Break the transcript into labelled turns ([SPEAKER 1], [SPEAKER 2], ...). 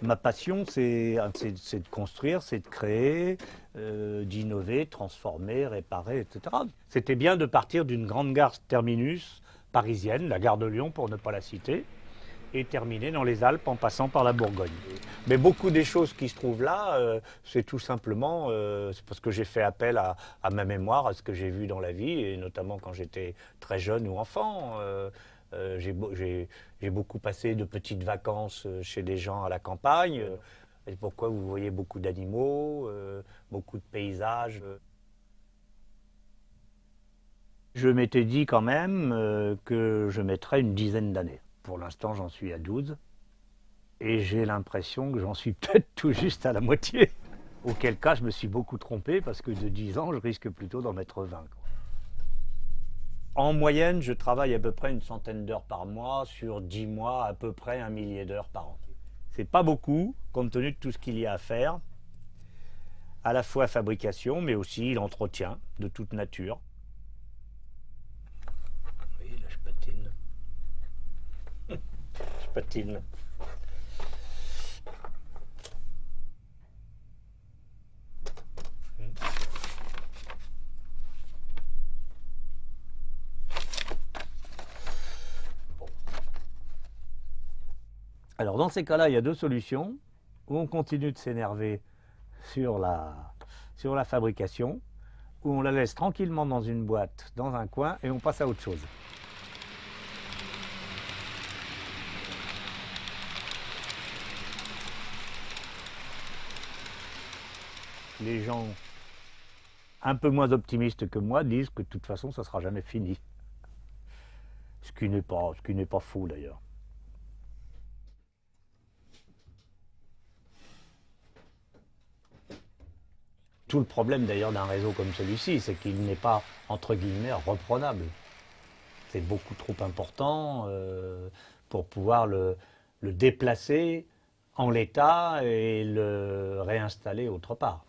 [SPEAKER 1] Ma passion, c'est de construire, c'est de créer, d'innover, transformer, réparer, etc. C'était bien de partir d'une grande gare terminus parisienne, la gare de Lyon pour ne pas la citer, et terminer dans les Alpes en passant par la Bourgogne. Mais beaucoup des choses qui se trouvent là, c'est tout simplement c'est parce que j'ai fait appel à ma mémoire, à ce que j'ai vu dans la vie, et notamment quand j'étais très jeune ou enfant. J'ai beaucoup passé de petites vacances chez des gens à la campagne. Et pourquoi vous voyez beaucoup d'animaux, beaucoup de paysages. Je m'étais dit quand même que je mettrais une dizaine d'années. Pour l'instant, j'en suis à 12. Et j'ai l'impression que j'en suis peut-être tout juste à la moitié. Auquel cas, je me suis beaucoup trompé parce que de 10 ans, je risque plutôt d'en mettre 20. En moyenne, je travaille à peu près une centaine d'heures par mois, sur 10 mois, à peu près un millier d'heures par an. C'est pas beaucoup, compte tenu de tout ce qu'il y a à faire, à la fois fabrication, mais aussi l'entretien de toute nature. Oui, là je patine. Je patine. Alors dans ces cas-là, il y a deux solutions. Ou on continue de s'énerver sur la fabrication, ou on la laisse tranquillement dans une boîte, dans un coin, et on passe à autre chose. Les gens un peu moins optimistes que moi disent que de toute façon, ça ne sera jamais fini. Ce qui n'est pas faux d'ailleurs. Tout le problème d'ailleurs d'un réseau comme celui-ci, c'est qu'il n'est pas, entre guillemets, reprenable. C'est beaucoup trop important pour pouvoir le déplacer en l'état et le réinstaller autre part.